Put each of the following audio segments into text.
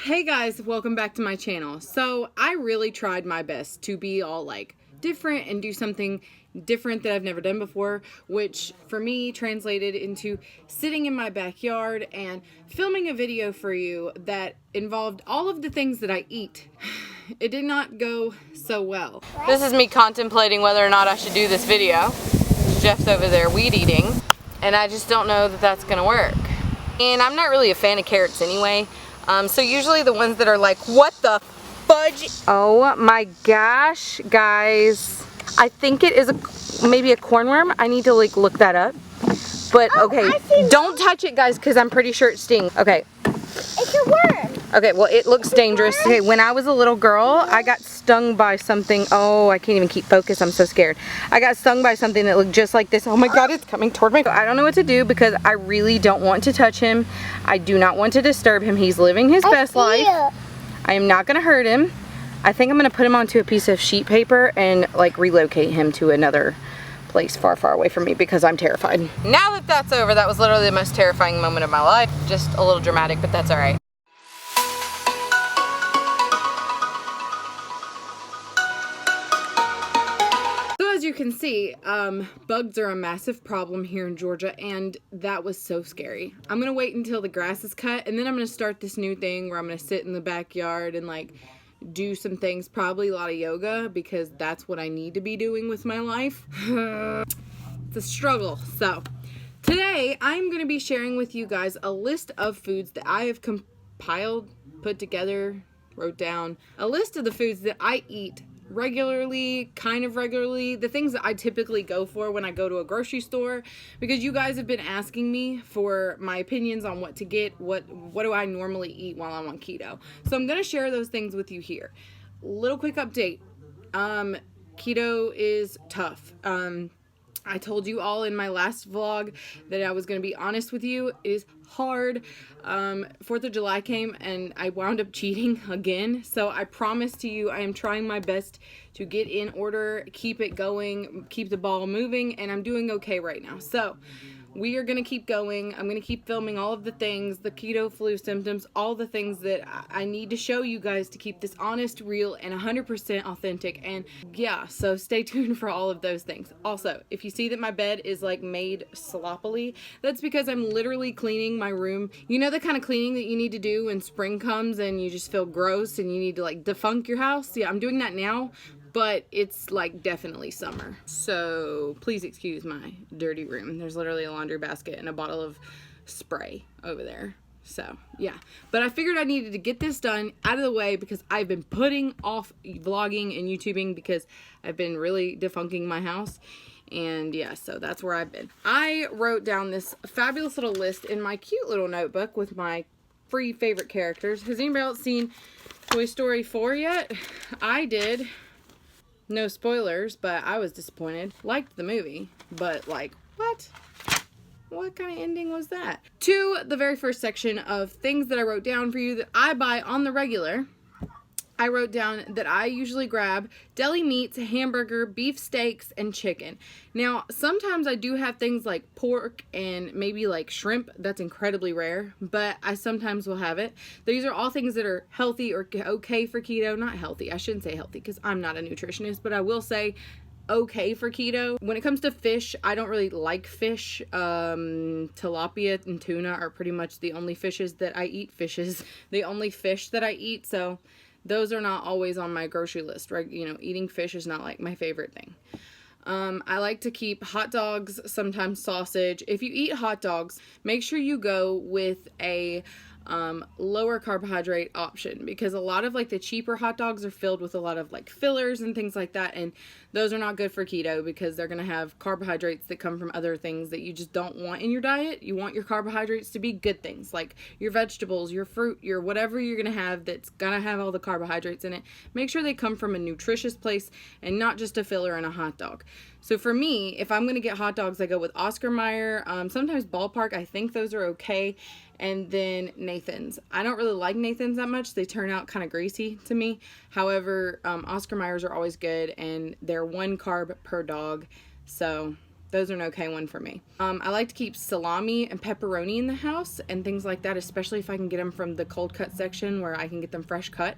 Hey guys, welcome back to my channel. So I really tried my best to be all like different and do something different that I've never done before, which for me translated into sitting in my backyard and filming a video for you that involved all of the things that I eat. It did not go so well. This is me contemplating whether or not I should do this video. Jeff's over there weed eating, and I just don't know that that's gonna work. And I'm not really a fan of carrots anyway. So usually the ones that are like, what the fudge? Oh my gosh, guys. I think it is maybe a cornworm. I need to like look that up. But okay, don't touch it guys because I'm pretty sure it stings. Okay. It's a worm. Okay, well it looks dangerous. Okay, when I was a little girl, I got stung by something. Oh, I can't even keep focus. I'm so scared. I got stung by something that looked just like this. Oh my God, it's coming toward me. I don't know what to do because I really don't want to touch him. I do not want to disturb him. He's living his best life. I am not gonna hurt him. I think I'm gonna put him onto a piece of sheet paper and like relocate him to another place far, far away from me because I'm terrified. Now that that's over, that was literally the most terrifying moment of my life. Just a little dramatic, but that's all right. So as you can see, bugs are a massive problem here in Georgia, and that was so scary. I'm gonna wait until the grass is cut, and then I'm gonna start this new thing where I'm gonna sit in the backyard and like do some things, probably a lot of yoga, because that's what I need to be doing with my life. It's a struggle. So today I'm going to be sharing with you guys a list of foods that I have compiled, put together, wrote down, a list of the foods that I eat regularly, kind of regularly, the things that I typically go for when I go to a grocery store, because you guys have been asking me for my opinions on what to get, what do I normally eat while I'm on keto. So I'm going to share those things with you here. Little quick update. Keto is tough. I told you all in my last vlog that I was going to be honest with you. It is hard. 4th of July came and I wound up cheating again. So I promise to you I am trying my best to get in order, keep it going, keep the ball moving, and I'm doing okay right now. So we are going to keep going. I'm going to keep filming all of the things, the keto flu symptoms, all the things that I need to show you guys to keep this honest, real, and 100% authentic. And yeah, so stay tuned for all of those things. Also, if you see that my bed is like made sloppily, that's because I'm literally cleaning my room. You know the kind of cleaning that you need to do when spring comes and you just feel gross and you need to like defunk your house? Yeah, I'm doing that now. But it's like definitely summer. So please excuse my dirty room. There's literally a laundry basket and a bottle of spray over there. So yeah, but I figured I needed to get this done out of the way because I've been putting off vlogging and YouTubing because I've been really defunking my house. And yeah, so that's where I've been. I wrote down this fabulous little list in my cute little notebook with my free favorite characters. Has anybody else seen Toy Story 4 yet? I did. No spoilers, but I was disappointed. Liked the movie, but like, what? What kind of ending was that? To the very first section of things that I wrote down for you that I buy on the regular. I wrote down that I usually grab deli meats, hamburger, beef steaks, and chicken. Now, sometimes I do have things like pork and maybe like shrimp. That's incredibly rare, but I sometimes will have it. These are all things that are healthy or okay for keto. Not healthy. I shouldn't say healthy because I'm not a nutritionist, but I will say okay for keto. When it comes to fish, I don't really like fish. Tilapia and tuna are pretty much the only fishes that I eat. The only fish that I eat, so those are not always on my grocery list, right? You know, eating fish is not like my favorite thing. I like to keep hot dogs, sometimes sausage. If you eat hot dogs, make sure you go with a lower carbohydrate option, because a lot of like the cheaper hot dogs are filled with a lot of like fillers and things like that, and those are not good for keto because they're going to have carbohydrates that come from other things that you just don't want in your diet. You want your carbohydrates to be good things like your vegetables, your fruit, your whatever you're going to have that's going to have all the carbohydrates in it. Make sure they come from a nutritious place and not just a filler in a hot dog. So for me, if I'm going to get hot dogs, I go with Oscar Mayer, sometimes Ballpark. I think those are okay. And then Nathan's. I don't really like Nathan's that much. They turn out kind of greasy to me. However, Oscar Mayer's are always good, and they're 1 carb per dog. So Those are an okay one for me. I like to keep salami and pepperoni in the house and things like that, especially if I can get them from the cold cut section where I can get them fresh cut.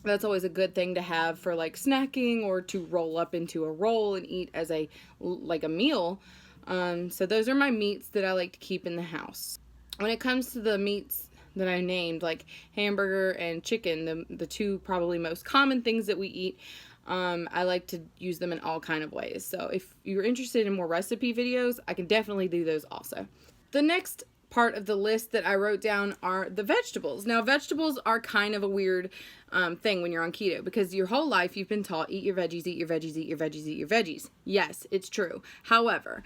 That's always a good thing to have for like snacking or to roll up into a roll and eat as a meal. So those are my meats that I like to keep in the house. When it comes to the meats that I named, like hamburger and chicken, the two probably most common things that we eat, I like to use them in all kind of ways. So if you're interested in more recipe videos, I can definitely do those also. The next part of the list that I wrote down are the vegetables. Now, vegetables are kind of a weird thing when you're on keto, because your whole life you've been taught, eat your veggies, eat your veggies, eat your veggies, eat your veggies. Yes, it's true. However,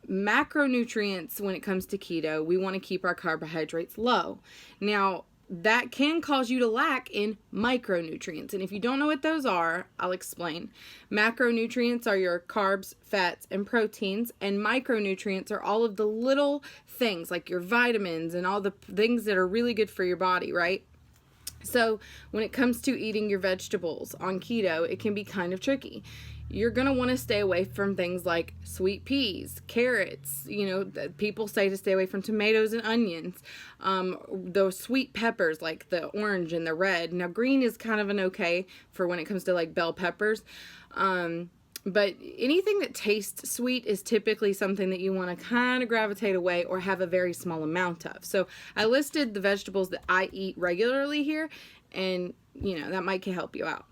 macronutrients, when it comes to keto, we want to keep our carbohydrates low. Now, that can cause you to lack in micronutrients. And if you don't know what those are, I'll explain. Macronutrients are your carbs, fats, and proteins. And micronutrients are all of the little things like your vitamins and all the things that are really good for your body, right? So when it comes to eating your vegetables on keto, it can be kind of tricky. You're going to want to stay away from things like sweet peas, carrots, people say to stay away from tomatoes and onions, those sweet peppers like the orange and the red. Now green is kind of an okay for when it comes to like bell peppers. But anything that tastes sweet is typically something that you want to kind of gravitate away or have a very small amount of. So I listed the vegetables that I eat regularly here, and that might help you out.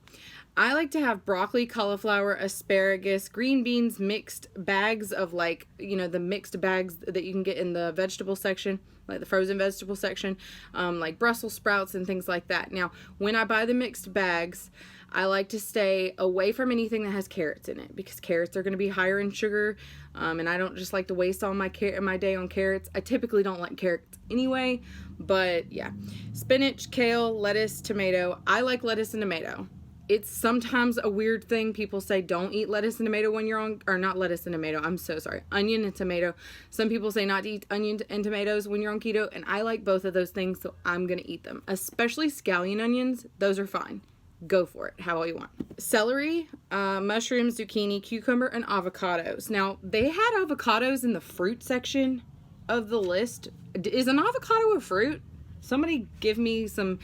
I like to have broccoli, cauliflower, asparagus, green beans, mixed bags of the mixed bags that you can get in the vegetable section, like the frozen vegetable section, like Brussels sprouts and things like that. Now, when I buy the mixed bags, I like to stay away from anything that has carrots in it, because carrots are going to be higher in sugar, and I don't just like to waste all my day on carrots. I typically don't like carrots anyway, but yeah. Spinach, kale, lettuce, tomato. I like lettuce and tomato. It's sometimes a weird thing. People say don't eat lettuce and tomato when you're on, or not lettuce and tomato, I'm so sorry, onion and tomato. Some people say not to eat onion and tomatoes when you're on keto, and I like both of those things, so I'm going to eat them. Especially scallion onions, those are fine. Go for it, how you want. Celery, mushrooms, zucchini, cucumber, and avocados. Now, they had avocados in the fruit section of the list. Is an avocado a fruit? Somebody give me some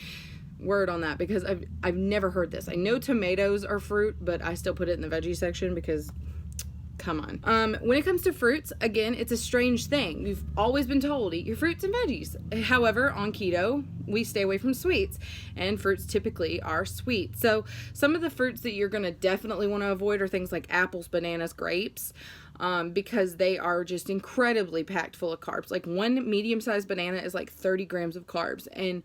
word on that, because I've never heard this. I know tomatoes are fruit, but I still put it in the veggie section because come on. When it comes to fruits, again, it's a strange thing. We've always been told eat your fruits and veggies. However, on keto, we stay away from sweets, and fruits typically are sweet. So some of the fruits that you're going to definitely want to avoid are things like apples, bananas, grapes, because they are just incredibly packed full of carbs. Like one medium-sized banana is like 30 grams of carbs, and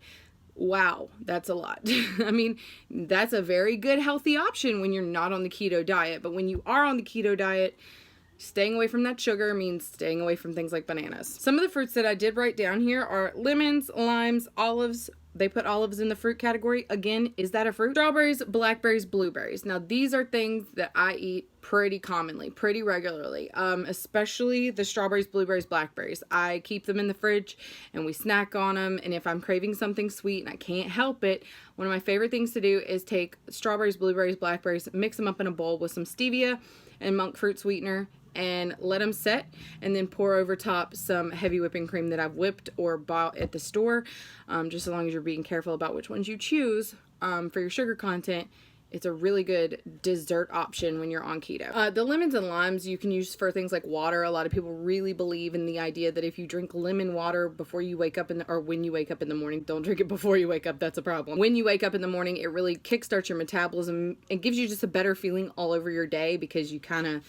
wow, that's a lot. I mean, that's a very good healthy option when you're not on the keto diet. But when you are on the keto diet, staying away from that sugar means staying away from things like bananas. Some of the fruits that I did write down here are lemons, limes, olives. They put olives in the fruit category. Again, is that a fruit? Strawberries, blackberries, blueberries. Now, these are things that I eat pretty commonly, pretty regularly, especially the strawberries, blueberries, blackberries. I keep them in the fridge and we snack on them. And if I'm craving something sweet and I can't help it, one of my favorite things to do is take strawberries, blueberries, blackberries, mix them up in a bowl with some stevia and monk fruit sweetener, and let them set, and then pour over top some heavy whipping cream that I've whipped or bought at the store. Just as long as you're being careful about which ones you choose for your sugar content, it's a really good dessert option when you're on keto. The lemons and limes you can use for things like water. A lot of people really believe in the idea that if you drink lemon water before you wake up or when you wake up in the morning, don't drink it before you wake up, that's a problem. When you wake up in the morning, it really kickstarts your metabolism. It gives you just a better feeling all over your day, because you kind of,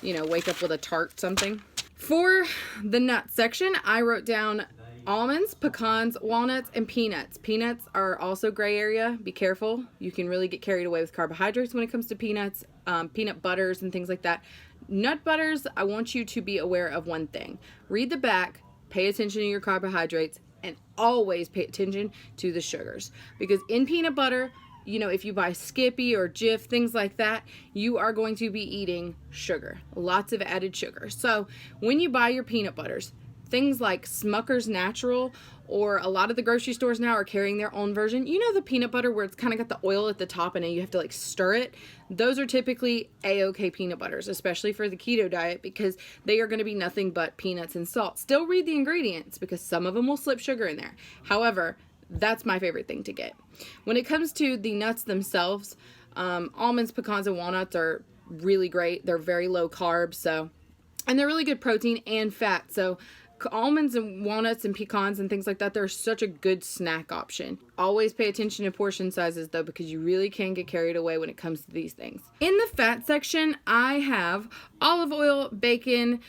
wake up with a tart something. For the nut section, I wrote down almonds, pecans, walnuts, and peanuts. Peanuts are also gray area. Be careful. You can really get carried away with carbohydrates when it comes to peanuts, peanut butters, and things like that. Nut butters, I want you to be aware of one thing. Read the back, pay attention to your carbohydrates, and always pay attention to the sugars. Because in peanut butter, if you buy Skippy or Jif, things like that, you are going to be eating sugar. Lots of added sugar. So when you buy your peanut butters, things like Smucker's Natural, or a lot of the grocery stores now are carrying their own version. You know, the peanut butter where it's kind of got the oil at the top and then you have to like stir it? Those are typically A-OK peanut butters, especially for the keto diet, because they are going to be nothing but peanuts and salt. Still read the ingredients because some of them will slip sugar in there. However, that's my favorite thing to get. When it comes to the nuts themselves, almonds, pecans, and walnuts are really great. They're very low carb, and they're really good protein and fat. So almonds and walnuts and pecans and things like that, they're such a good snack option. Always pay attention to portion sizes though, because you really can get carried away when it comes to these things. In the fat section, I have olive oil, bacon,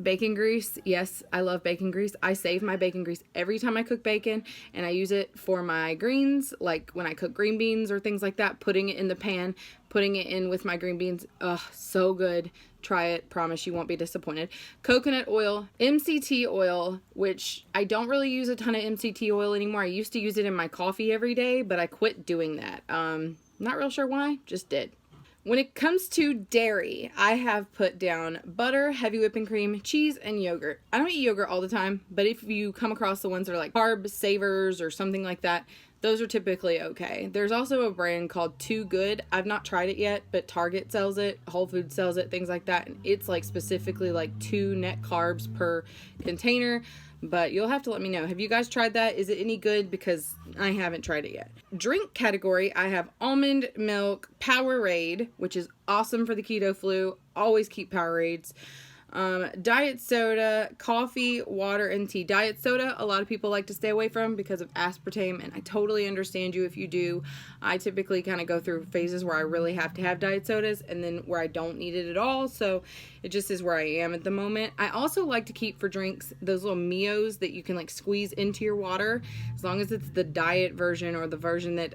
bacon grease. Yes, I love bacon grease. I save my bacon grease every time I cook bacon, and I use it for my greens, like when I cook green beans or things like that, putting it in the pan, putting it in with my green beans. Ugh, so good. Try it. Promise you won't be disappointed. Coconut oil, MCT oil, which I don't really use a ton of MCT oil anymore. I used to use it in my coffee every day, but I quit doing that. Not real sure why, just did. When it comes to dairy, I have put down butter, heavy whipping cream, cheese, and yogurt. I don't eat yogurt all the time, but if you come across the ones that are like carb savers or something like that, those are typically okay. There's also a brand called Too Good. I've not tried it yet, but Target sells it, Whole Foods sells it, things like that. And it's like specifically like 2 net carbs per container. But you'll have to let me know. Have you guys tried that? Is it any good? Because I haven't tried it yet. Drink category, I have almond milk, Powerade, which is awesome for the keto flu. Always keep Powerades. Diet soda, coffee, water, and tea. Diet soda, a lot of people like to stay away from because of aspartame, and I totally understand you if you do. I typically kind of go through phases where I really have to have diet sodas and then where I don't need it at all, so it just is where I am at the moment. I also like to keep for drinks those little Mios that you can like squeeze into your water, as long as it's the diet version or the version that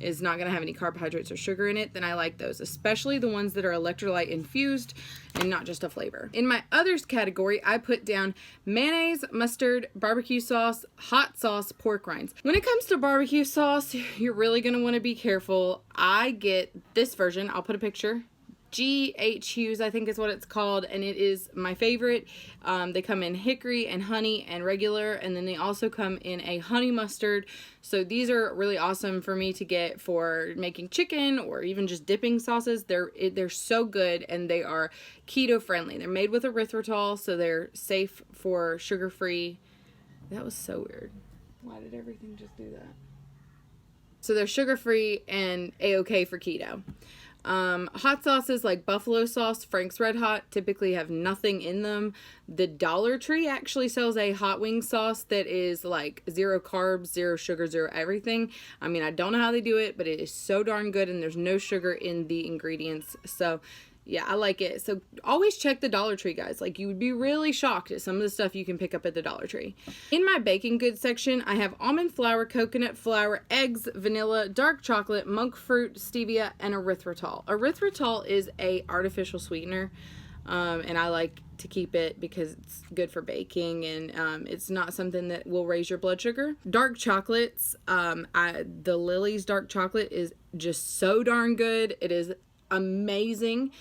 is not going to have any carbohydrates or sugar in it, then I like those, especially the ones that are electrolyte infused and not just a flavor. In my others category, I put down mayonnaise, mustard, barbecue sauce, hot sauce, pork rinds. When it comes to barbecue sauce, you're really going to want to be careful. I get this version. I'll put a picture. GH Hughes, I think is what it's called, and it is my favorite. They come in hickory and honey and regular, and then they also come in a honey mustard. So these are really awesome for me to get for making chicken or even just dipping sauces. They're so good, and they are keto friendly. They're made with erythritol, so they're safe for sugar-free. That was so weird. Why did everything just do that? So they're sugar-free and A-OK for keto. Hot sauces like buffalo sauce, Frank's Red Hot, typically have nothing in them. The Dollar Tree actually sells a hot wing sauce that is like 0 carbs, 0 sugar, 0 everything. I mean, I don't know how they do it, but it is so darn good, and there's no sugar in the ingredients. So yeah, I like it. So always check the Dollar Tree, guys. Like, you would be really shocked at some of the stuff you can pick up at the Dollar Tree. In my baking goods section, I have almond flour, coconut flour, eggs, vanilla, dark chocolate, monk fruit, stevia, and erythritol. Erythritol is a artificial sweetener, and I like to keep it because it's good for baking, and it's not something that will raise your blood sugar. Dark chocolates, the Lily's dark chocolate is just so darn good. It is amazing.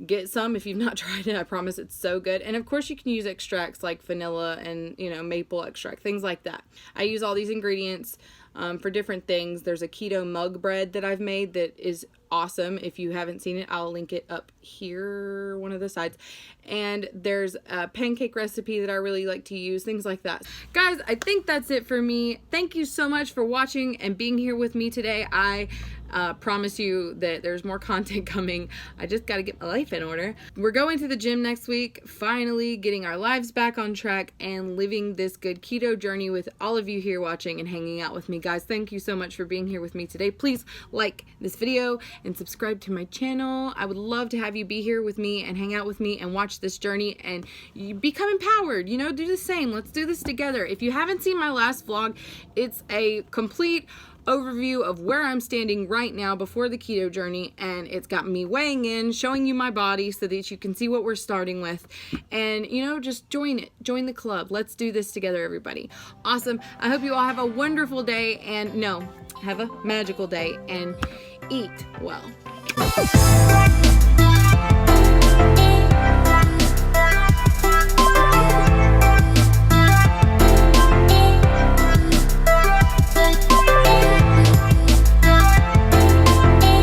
Get some if you've not tried it. I promise it's so good. And of course you can use extracts like vanilla and, you know, maple extract, things like that. I use all these ingredients for different things. There's a keto mug bread that I've made that is awesome. If you haven't seen it, I'll link it up here, one of the sides. And there's a pancake recipe that I really like to use, things like that. Guys, I think that's it for me. Thank you so much for watching and being here with me today. I promise you that there's more content coming. I just got to get my life in order. We're going to the gym next week, finally getting our lives back on track and living this good keto journey with all of you here watching and hanging out with me. Guys, thank you so much for being here with me today. Please like this video and subscribe to my channel. I would love to have you be here with me and hang out with me and watch this journey and you become empowered. You know, do the same. Let's do this together. If you haven't seen my last vlog, it's a complete overview of where I'm standing right now before the keto journey, and it's got me weighing in, showing you my body so that you can see what we're starting with, and you know, just join it, join the club. Let's do this together, everybody. Awesome. I hope you all have a wonderful day, and no, have a magical day and eat well.